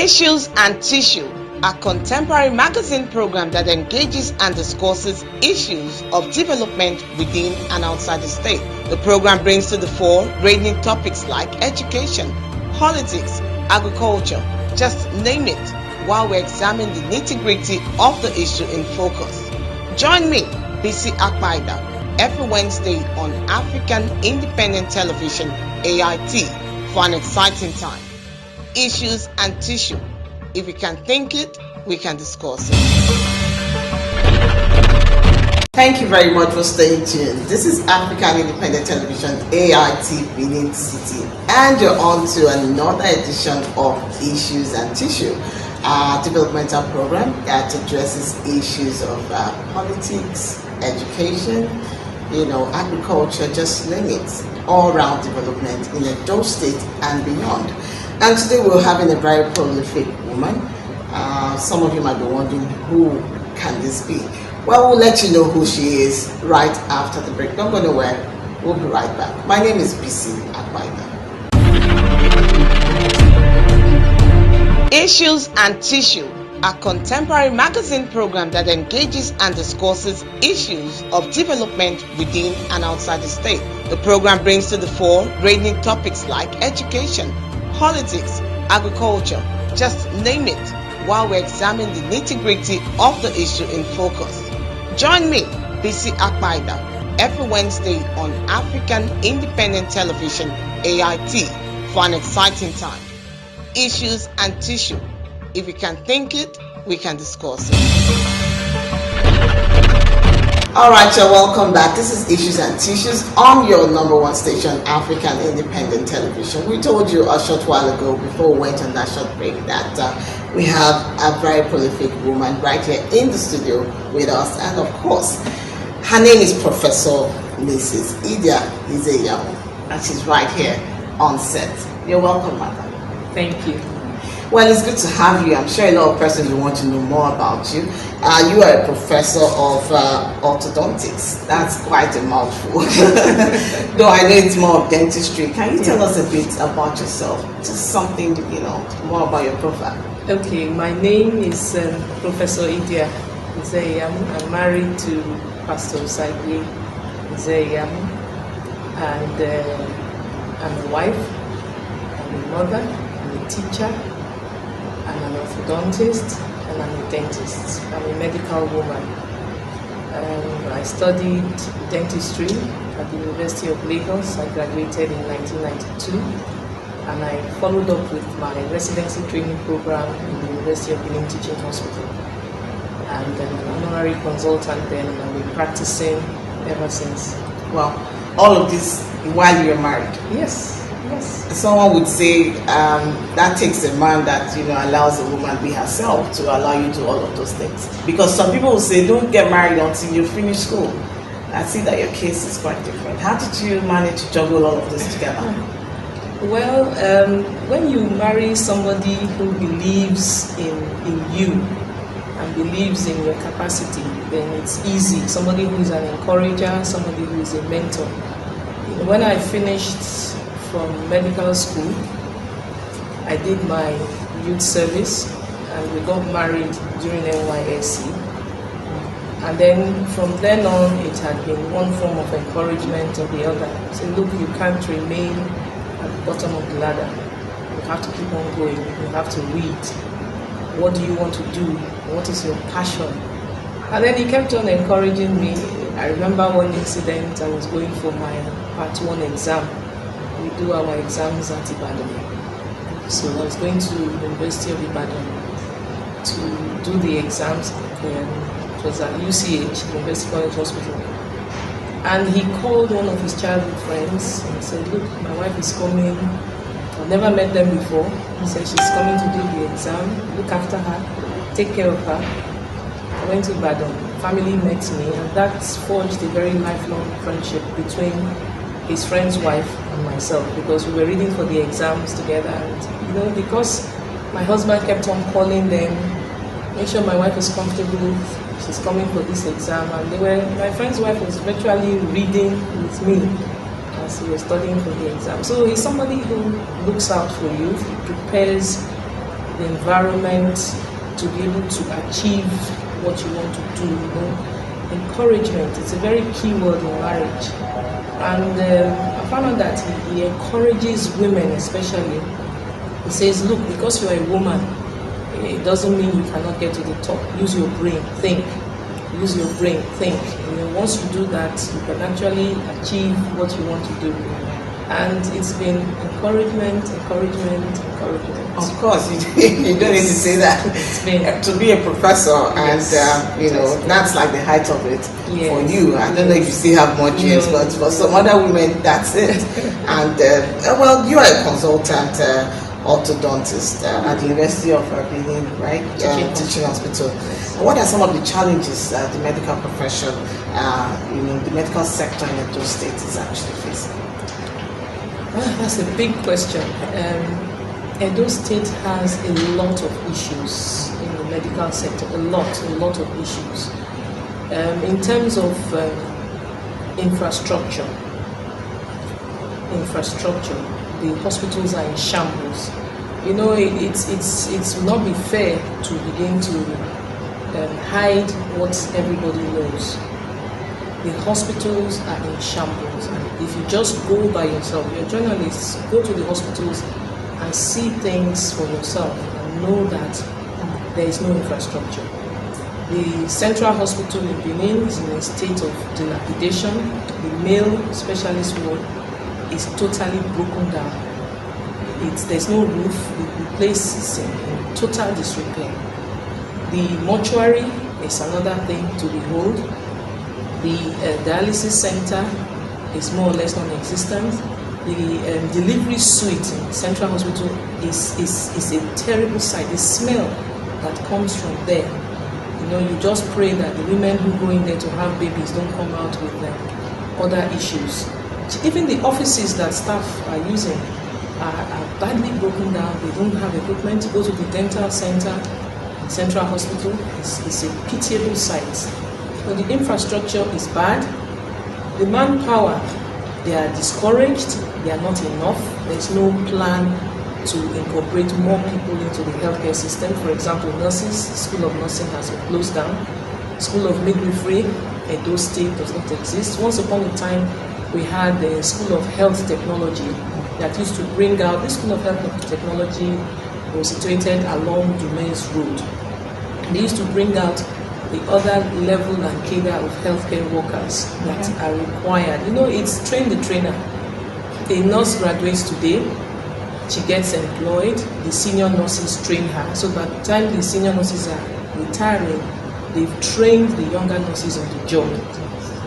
Issues and Tissue, a contemporary magazine program that engages and discusses issues of development within and outside the state. The program brings to the fore ranging topics like education, politics, agriculture, just name it, while we examine the nitty-gritty of the issue in focus. Join me, BC Akbaida, every Wednesday on African Independent Television, AIT, for an exciting time. Issues and Tissue. If we can think it, we can discuss it. Thank you very much for staying tuned. This is African Independent Television, AIT, Benin City, and you're on to another edition of Issues and Tissue, a developmental program that addresses issues of politics, education, agriculture, just name it, all-round development in Edo State and beyond. And today we're having a very prolific woman. Some of you might be wondering, who can this be? Well, we'll let you know who she is right after the break. Don't go nowhere. We'll be right back. My name is BC Akbaida. Issues and Tissue, a contemporary magazine program that engages and discusses issues of development within and outside the state. The program brings to the fore ranging topics like education, politics, agriculture, just name it, while we examine the nitty-gritty of the issue in focus. Join me, BC Akbaida, every Wednesday on African Independent Television, AIT, for an exciting time. Issues and Tissue. If we can think it, we can discuss it. Alright, you're welcome back. This is Issues and Tissues on your number one station, African Independent Television. We told you a short while ago, before we went on that short break, that we have a very prolific woman right here in the studio with us. And of course, her name is Professor Mrs. IZE-IYAMU, and she's right here on set. You're welcome, madam. Thank you. Well, it's good to have you. I'm sure a lot of persons will want to know more about you. You are a professor of orthodontics. That's quite a mouthful. Though I know it's more of dentistry. Can you tell us a bit about yourself? Just something, more about your profile. Okay, my name is Professor IZE-IYAMU. I'm married to Pastor IZE-IYAMU, and I'm a wife, I'm a mother, I'm a teacher, I'm an orthodontist, and I'm a dentist. I'm a medical woman. I studied dentistry at the University of Lagos. I graduated in 1992, and I followed up with my residency training program in the University of Benin Teaching Hospital. And I'm an honorary consultant then, and I've been practicing ever since. Well, all of this while you're married? Yes. Yes. Someone would say that takes a man that allows a woman be herself to allow you to do all of those things. Because some people will say, don't get married until you finish school. I see that your case is quite different. How did you manage to juggle all of this together? Well, when you marry somebody who believes in you and believes in your capacity, then it's easy. Somebody who is an encourager, somebody who is a mentor. When I finished from medical school, I did my youth service, and we got married during NYSC. And then from then on, it had been one form of encouragement or the other. Say, look, you can't remain at the bottom of the ladder. You have to keep on going. You have to read. What do you want to do? What is your passion? And then he kept on encouraging me. I remember one incident. I was going for my Part 1 exam. We do our exams at Ibadan. So I was going to the University of Ibadan to do the exams. It was at UCH, University College Hospital. And he called one of his childhood friends and said, look, my wife is coming. I've never met them before. He said, she's coming to do the exam. Look after her. Take care of her. I went to Ibadan. Family met me, and that forged a very lifelong friendship between his friend's wife and myself, because we were reading for the exams together. And because my husband kept on calling them, make sure my wife is comfortable, she's coming for this exam, and my friend's wife was virtually reading with me as he was studying for the exam. So he's somebody who looks out for you, prepares the environment to be able to achieve what you want to do. You know, encouragement is a very key word in marriage, and I found out that he encourages women especially. He says, look, because you are a woman, it doesn't mean you cannot get to the top. Use your brain, think. Use your brain, think. And then once you do that, you can actually achieve what you want to do. And it's been encouragement. Of course, you don't need to say that. To be a professor, yes, and you know, that's like the height of it for you. I don't know if you still have more dreams, but for some other women, that's it. And well, you are a consultant orthodontist at the University of Benin, right? Teaching hospital. What are some of the challenges the medical profession, you know, the medical sector in Edo State is actually facing? That's a big question. Edo State has a lot of issues in the medical sector, a lot of issues. In terms of infrastructure, the hospitals are in shambles. You know, it will not be fair to begin to hide what everybody knows. The hospitals are in shambles, and if you just go by yourself, you're journalists, go to the hospitals and see things for yourself and know that there is no infrastructure. The central hospital in Benin is in a state of dilapidation. The male specialist ward is totally broken down. There's no roof. The place is in total disrepair. The mortuary is another thing to behold. The dialysis center is more or less non-existent. The delivery suite in Central Hospital is a terrible sight. The smell that comes from there, you know, you just pray that the women who go in there to have babies don't come out with other issues. Even the offices that staff are using are badly broken down. They don't have equipment. To go to the dental center in Central Hospital is a pitiable sight. So the infrastructure is bad. The manpower, they are discouraged. They are not enough. There's no plan to incorporate more people into the healthcare system. For example, nurses, School of Nursing has been closed down. School of Midwifery, Edo State does not exist. Once upon a time, we had the School of Health Technology that used to bring out. This School of Health Technology was situated along Dumain's Road. They used to bring out the other level and cadre of healthcare workers that are required. You know, it's train the trainer. A nurse graduates today, she gets employed, the senior nurses train her. So by the time the senior nurses are retiring, they've trained the younger nurses on the job.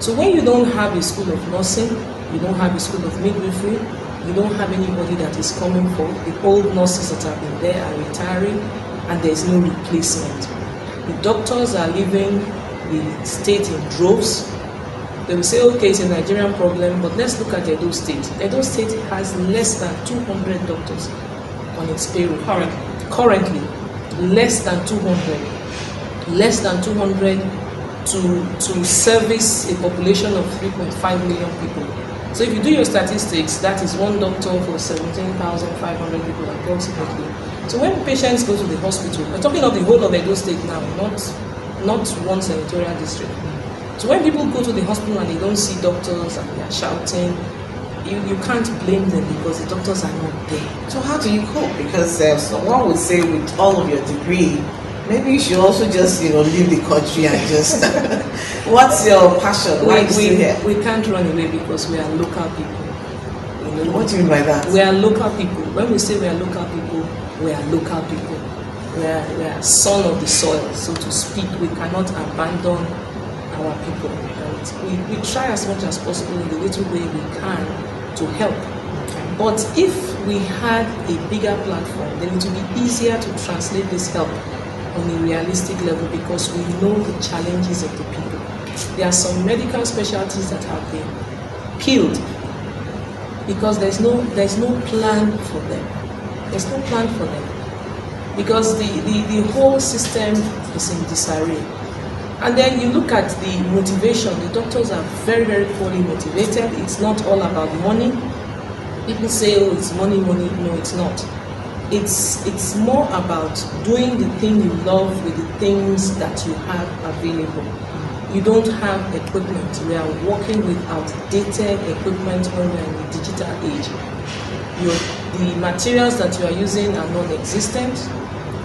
So when you don't have a school of nursing, you don't have a school of midwifery, you don't have anybody that is coming for, the old nurses that have been there are retiring, and there's no replacement. The doctors are leaving the state in droves. They will say, okay, it's a Nigerian problem, but let's look at Edo State. Edo State has less than 200 doctors on its payroll. Currently, less than 200. Less than 200 to service a population of 3.5 million people. So if you do your statistics, that is one doctor for 17,500 people approximately. So when patients go to the hospital, we're talking of the whole of Edo State now, not one senatorial district. So when people go to the hospital and they don't see doctors and they are shouting, you can't blame them because the doctors are not there. So how do you cope? Because someone would say with all of your degree, maybe you should also just, you know, leave the country and just... What's your passion? Why are you still here? We can't run away because we are local people. You know? What do you mean by that? We are local people. When we say we are local people, we are local people. We are son of the soil, so to speak. We cannot abandon our people. And we try as much as possible in the little way we can to help. Okay. But if we had a bigger platform, then it would be easier to translate this help on a realistic level because we know the challenges of the people. There are some medical specialties that have been killed because there's no plan for them. There's no plan for them because the whole system is in disarray. And then you look at the motivation. The doctors are very, very poorly motivated. It's not all about money. People say, oh, it's money, money. No, it's not. it's more about doing the thing you love with the things that you have available. You don't have equipment. We are working with outdated equipment when we are in the digital age. The materials that you are using are non-existent.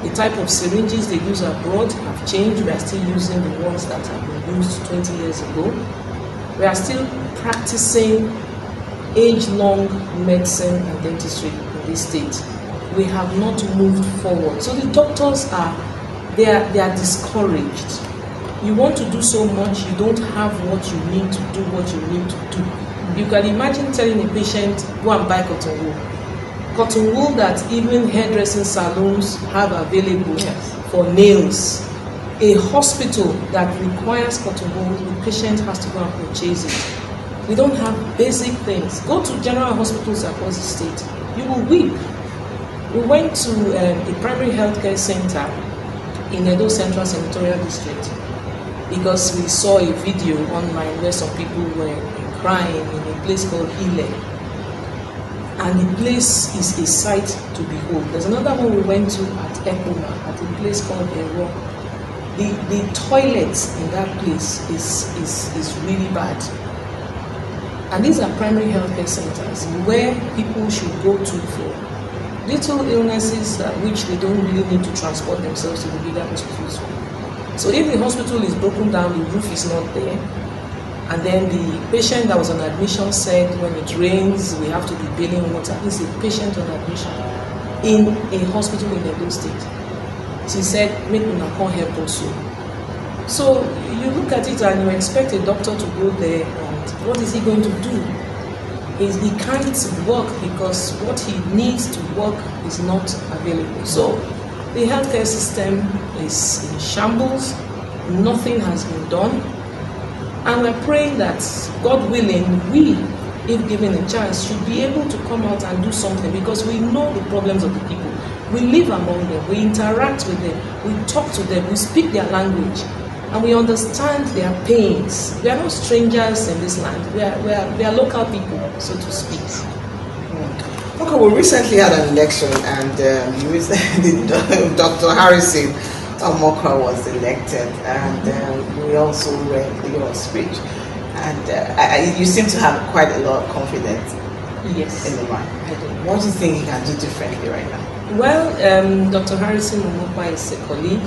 The type of syringes they use abroad have changed. We are still using the ones that have been used 20 years ago. We are still practicing age-long medicine and dentistry in this state. We have not moved forward. So the doctors they are discouraged. You want to do so much, you don't have what you need to do what you need to do. You can imagine telling a patient, go and buy cotton wool. Cotton wool that even hairdressing salons have available for nails. A hospital that requires cotton wool, the patient has to go and purchase it. We don't have basic things. Go to general hospitals across the state. You will weep. We went to a primary healthcare center in Edo Central Senatorial District because we saw a video online where some people were crying in a place called Ile. And the place is a sight to behold. There's another one we went to at Ekuma, at a place called Ero. The toilets in that place is really bad. And these are primary healthcare centers where people should go to for little illnesses which they don't really need to transport themselves to the bigger hospitals. So if the hospital is broken down, the roof is not there, and then the patient that was on admission said when it rains we have to be bailing water. He's a patient on admission in a hospital in Edo State. She said, make una come help also. So you look at it and you expect a doctor to go there, and what is he going to do? He can't work because what he needs to work is not available. So the healthcare system is in shambles. Nothing has been done. And we're praying that, God willing, we, if given a chance, should be able to come out and do something, because we know the problems of the people. We live among them, we interact with them, we talk to them, we speak their language, and we understand their pains. We are not strangers in this land. We are local people, so to speak. Okay, we recently had an election, and Dr. Harrison Omoka was elected, and we also read your speech, and you seem to have quite a lot of confidence. Yes, in the man. What do you think he can do differently right now? Well, Dr. Harrison Omoka is a colleague.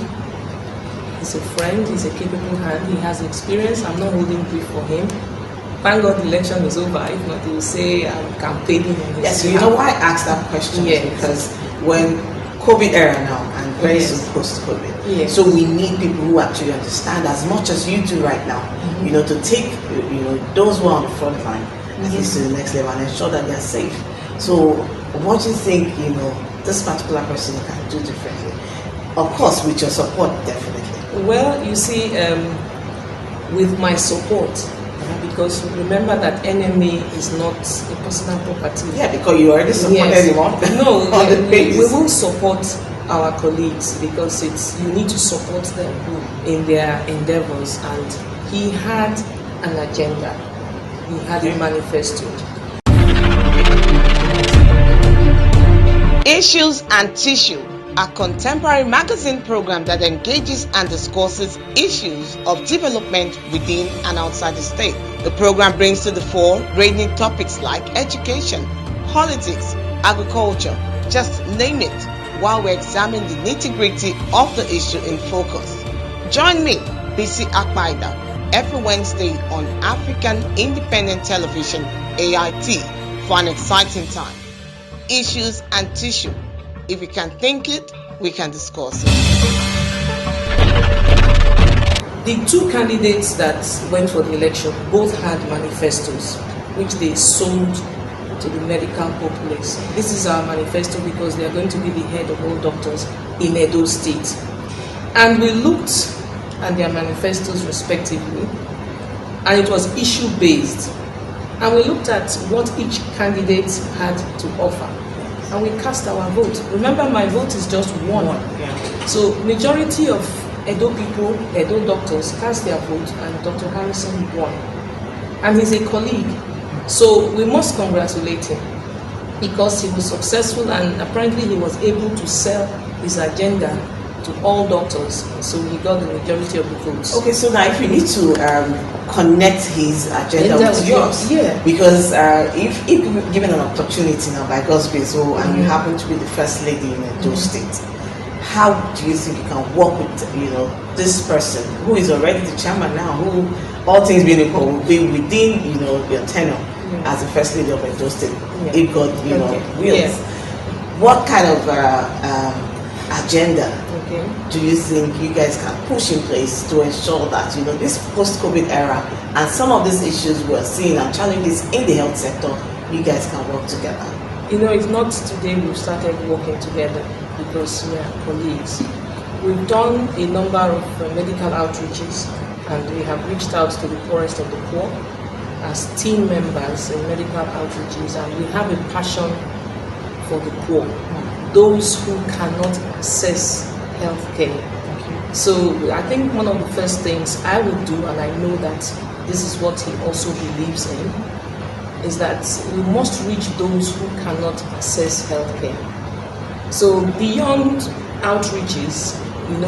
He's a friend, he's a capable hand, he has experience. I'm not holding brief for him. Thank God the election is over. If not, he will say I'm campaigning on his Yes, so you know why I asked that question? Yes. Because when COVID era now, and very soon post-COVID, yes. so we need people who actually understand as much as you do right now, you know, to take, you know, those who are on the front line, at least to the next level, and ensure that they are safe. So what do you think, you know, this particular person can do differently? Of course, with your support, definitely. Well, you see, with my support, because remember that NMA is not a personal property. Yeah, because you already supported him on No, on the pages. We will support our colleagues because you need to support them in their endeavors, and he had an agenda. He had a manifesto. Issues and Tissue, a contemporary magazine program that engages and discusses issues of development within and outside the state. The program brings to the fore ranging topics like education, politics, agriculture, just name it, while we examine the nitty-gritty of the issue in focus. Join me, BC Akmaida, every Wednesday on African Independent Television, AIT, for an exciting time. Issues and Tissue. If we can think it, we can discuss it. The two candidates that went for the election both had manifestos, which they sold to the medical populace. This is our manifesto because they are going to be the head of all doctors in Edo State. And we looked at their manifestos respectively, and it was issue-based. And we looked at what each candidate had to offer, and we cast our vote. Remember, my vote is just one. Yeah. So majority of Edo people, Edo doctors, cast their vote, and Dr. Harrison won. And he's a colleague, so we must congratulate him. because he was successful and apparently he was able to sell his agenda to all doctors, so he got the majority of the votes. Okay, so now if we need to connect his agenda with yours, yeah, because if given an opportunity now by God's grace, and you happen to be the first lady in Edo State, how do you think you can work with this person who is already the chairman now, who all things being equal will be within your tenure as the first lady of Edo State, if God wills? Yeah. What kind of agenda do you think you guys can push in place to ensure that this post-COVID era and some of these issues we're seeing and challenges in the health sector, you guys can work together? It's not today we've started working together because we are colleagues. We've done a number of medical outreaches and we have reached out to the poorest of the poor as team members in medical outreaches, and we have a passion for the poor, those who cannot access healthcare. So I think one of the first things I would do, and I know that this is what he also believes in, is that we must reach those who cannot access healthcare. So beyond outreaches,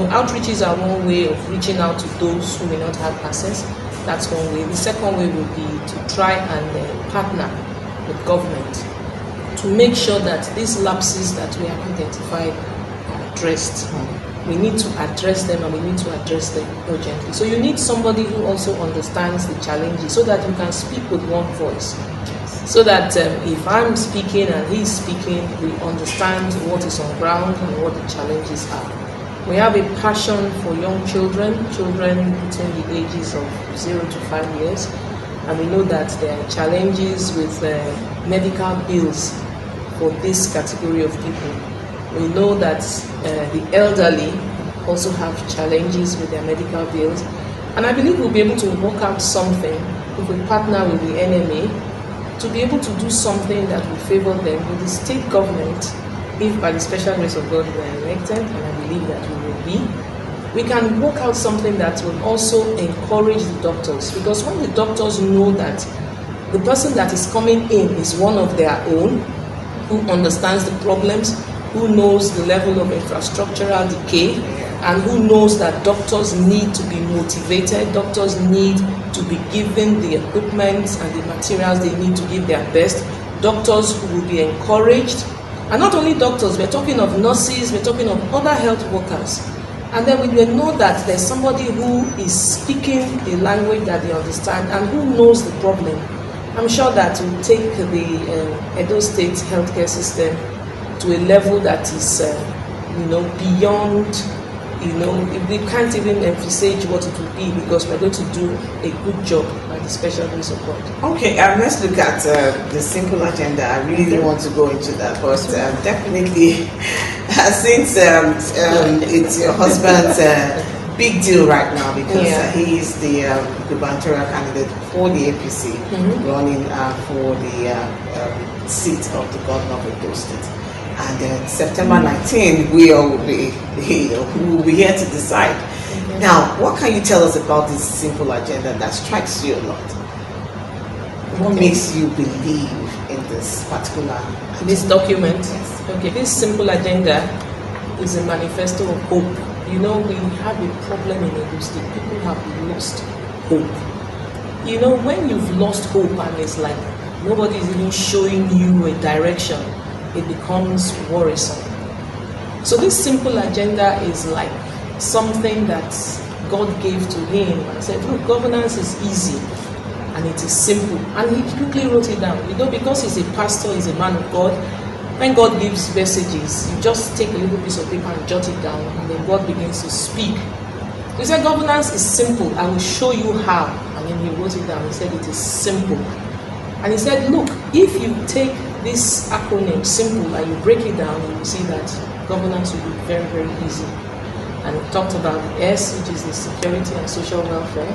outreaches are one way of reaching out to those who may not have access. That's one way. The second way would be to try and partner with government to make sure that these lapses that we have identified are addressed. We need to address them, and we need to address them urgently. So you need somebody who also understands the challenges so that you can speak with one voice. So that if I'm speaking and he's speaking, we understand what is on ground and what the challenges are. We have a passion for young children between the ages of 0 to 5 years, and we know that there are challenges with medical bills for this category of people. We know that the elderly also have challenges with their medical bills, and I believe we'll be able to work out something if we partner with the NMA to be able to do something that will favor them with the state government. If by the special grace of God we are elected, and I believe that we will be, we can work out something that will also encourage the doctors, because when the doctors know that the person that is coming in is one of their own, who understands the problems, who knows the level of infrastructural decay, and who knows that doctors need to be motivated, doctors need to be given the equipment and the materials they need to give their best, doctors will be encouraged. And not only doctors, we're talking of nurses, we're talking of other health workers. And then we will know that there's somebody who is speaking a language that they understand and who knows the problem. I'm sure that will take the Edo State healthcare system to a level that is, beyond, we can't even emphasize what it will be, because we're going to do a good job by the special grace of God. Okay, let's look at the simple agenda. I really don't want to go into that, but definitely, since it's your husband's big deal right now, because he is the gubernatorial candidate for the APC, running for the seat of the governor of Edo State. And September 19, we all will be, will be here to decide. Now, what can you tell us about this simple agenda that strikes you a lot? What makes you believe in this particular this document? Yes. Okay, this simple agenda is a manifesto of hope. We have a problem in Edo State. People have lost hope. When you've lost hope and it's like nobody is even showing you a direction, it becomes worrisome. So this simple agenda is like something that God gave to him and said, look, governance is easy and it is simple. And he quickly wrote it down. Because he's a pastor, he's a man of God, when God gives messages, you just take a little piece of paper and jot it down, and then God begins to speak. He said, governance is simple. I will show you how. And then he wrote it down. He said, it is simple. And he said, look, if you take this acronym, simple, and you break it down, you will see that governance will be very, very easy. And we talked about the S, which is the security and social welfare.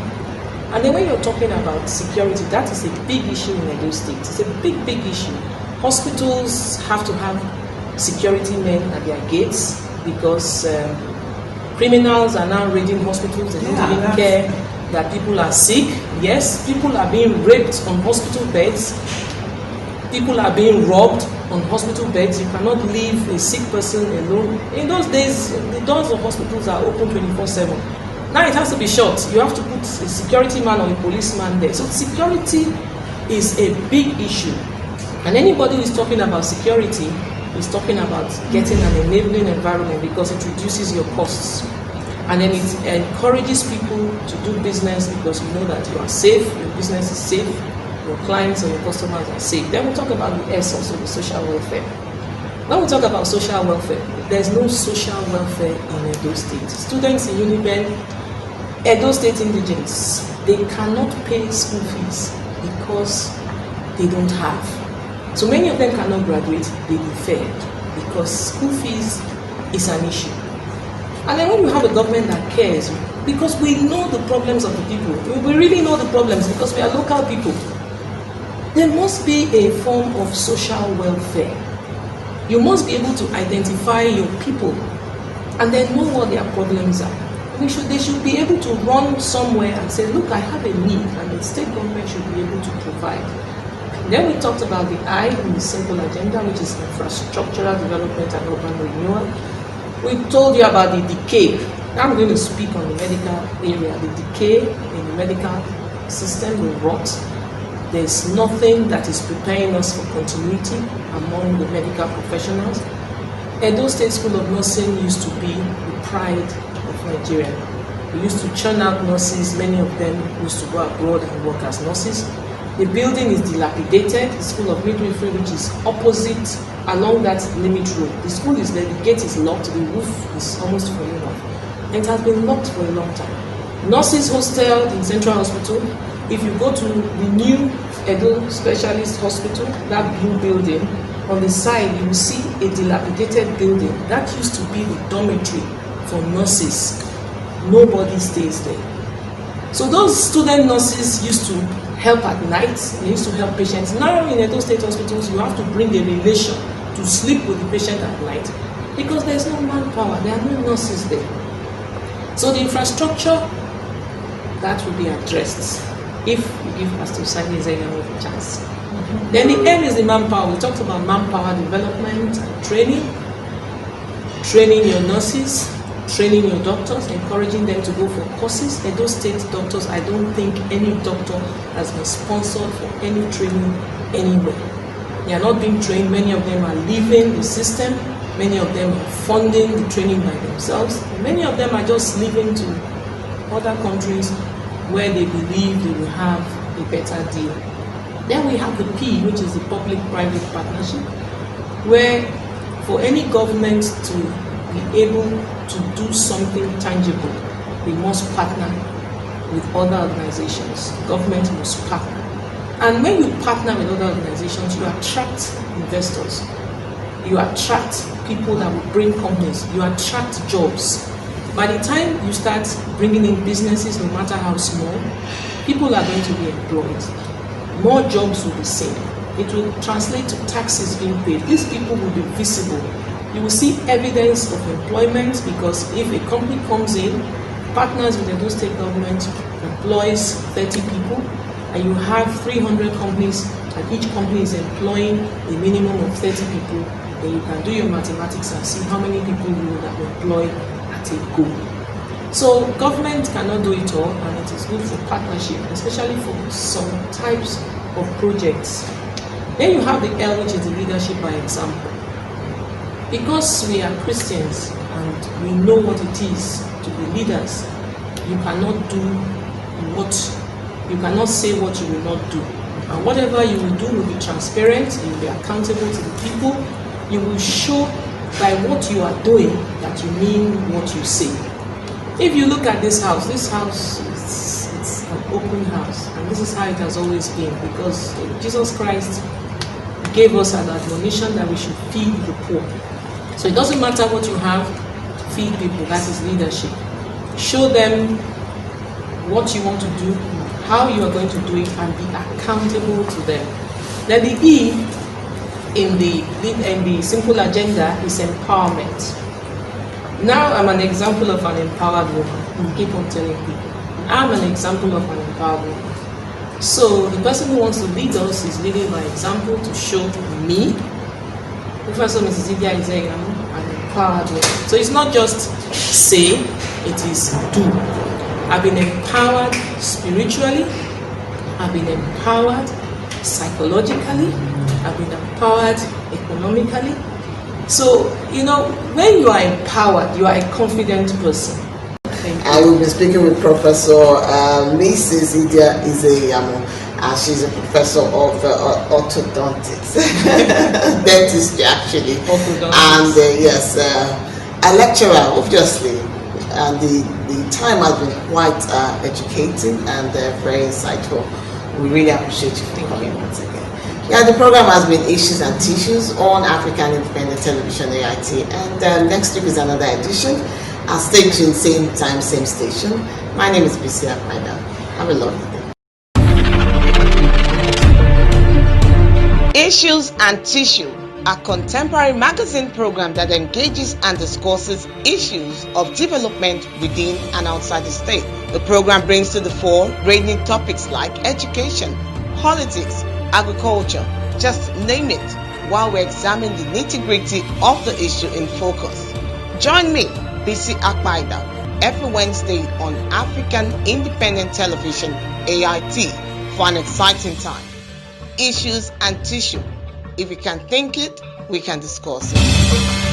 And then when you're talking about security, that is a big issue in Edo State. It's a big, big issue. Hospitals have to have security men at their gates because criminals are now raiding hospitals. They don't even care that people are sick. Yes, people are being raped on hospital beds. People are being robbed on hospital beds. You cannot leave a sick person alone. In those days, the doors of hospitals are open 24/7. Now it has to be shut. You have to put a security man or a policeman there. So security is a big issue. And anybody who is talking about security is talking about getting an enabling environment, because it reduces your costs. And then it encourages people to do business because you know that you are safe, your business is safe, your clients or your customers are safe. Then we talk about the S, also the social welfare. When we talk about social welfare, there's no social welfare in Edo State. Students in Uniben, Edo State indigents, they cannot pay school fees because they don't have. So many of them cannot graduate, they defer because school fees is an issue. And then when you have a government that cares, because we know the problems of the people, we really know the problems because we are local people, there must be a form of social welfare. You must be able to identify your people and then know what their problems are. They should be able to run somewhere and say, look, I have a need, and the state government should be able to provide. Then we talked about the I in the simple agenda, which is infrastructural development and urban renewal. We told you about the decay. Now I'm going to speak on the medical area. The decay in the medical system will rot. There's nothing that is preparing us for continuity among the medical professionals. Edo State School of Nursing used to be the pride of Nigeria. We used to churn out nurses. Many of them used to go abroad and work as nurses. The building is dilapidated. The School of Midwifery, which is opposite along that limit road. The school is there, the gate is locked, the roof is almost falling off. And it has been locked for a long time. Nurses hostel in Central Hospital. If you go to the new Edo Specialist Hospital, that blue building, on the side you will see a dilapidated building. That used to be the dormitory for nurses. Nobody stays there. So those student nurses used to help at night, they used to help patients. Now in Edo State hospitals, you have to bring a relation to sleep with the patient at night because there's no manpower, there are no nurses there. So the infrastructure, that will be addressed if you give Pastor IZE-IYAMU a chance. Then the M is the manpower. We talked about manpower development and training your nurses, training your doctors, encouraging them to go for courses. Edo State doctors, I don't think any doctor has been sponsored for any training anywhere. They are not being trained. Many of them are leaving the system. Many of them are funding the training by themselves. Many of them are just leaving to other countries where they believe they will have a better deal. Then we have the P, which is the public-private partnership, where for any government to be able to do something tangible, we must partner with other organizations. Government must partner. And when you partner with other organizations, you attract investors. You attract people that will bring companies. You attract jobs. By the time you start bringing in businesses, no matter how small, people are going to be employed. More jobs will be seen. It will translate to taxes being paid. These people will be visible. You will see evidence of employment because if a company comes in, partners with the Edo State government, employs 30 people, and you have 300 companies, and each company is employing a minimum of 30 people, then you can do your mathematics and see how many people you would have employed at a go. So government cannot do it all, and it is good for partnership, especially for some types of projects. Then you have the L, which is the leadership by example. Because we are Christians and we know what it is to be leaders, you cannot say what you will not do. And whatever you will do will be transparent, you will be accountable to the people, you will show by what you are doing that you mean what you say. If you look at this house is an open house, and this is how it has always been, because Jesus Christ gave us an admonition that we should feed the poor. So it doesn't matter what you have, feed people, that is leadership. Show them what you want to do, how you are going to do it, and be accountable to them. Then the E in the simple agenda is empowerment. Now I'm an example of an empowered woman. I keep on telling people, I'm an example of an empowered woman. So the person who wants to lead us is leading by example to show me Professor Mrs. IZE-IYAMU, an empowered woman. So it's not just say, it is do. I've been empowered spiritually, I've been empowered psychologically, I've been empowered economically. So, when you are empowered, you are a confident person. I will be speaking with Professor Mrs. IZE-IYAMU. She's a professor of orthodontics, dentistry actually, and yes, a lecturer obviously. And the time has been quite educating and very insightful. We really appreciate you for coming once again. Yeah, the program has been Issues and Tissues on African Independent Television AIT, and next week is another edition. Stay tuned, same time, same station. My name is BC Akmaida. Have a lovely day. Issues and Tissue, a contemporary magazine program that engages and discusses issues of development within and outside the state. The program brings to the fore ranging topics like education, politics, agriculture, just name it, while we examine the nitty-gritty of the issue in focus. Join me, BC Akmaida, every Wednesday on African Independent Television AIT for an exciting time. Issues and Tissue. If we can think it, we can discuss it.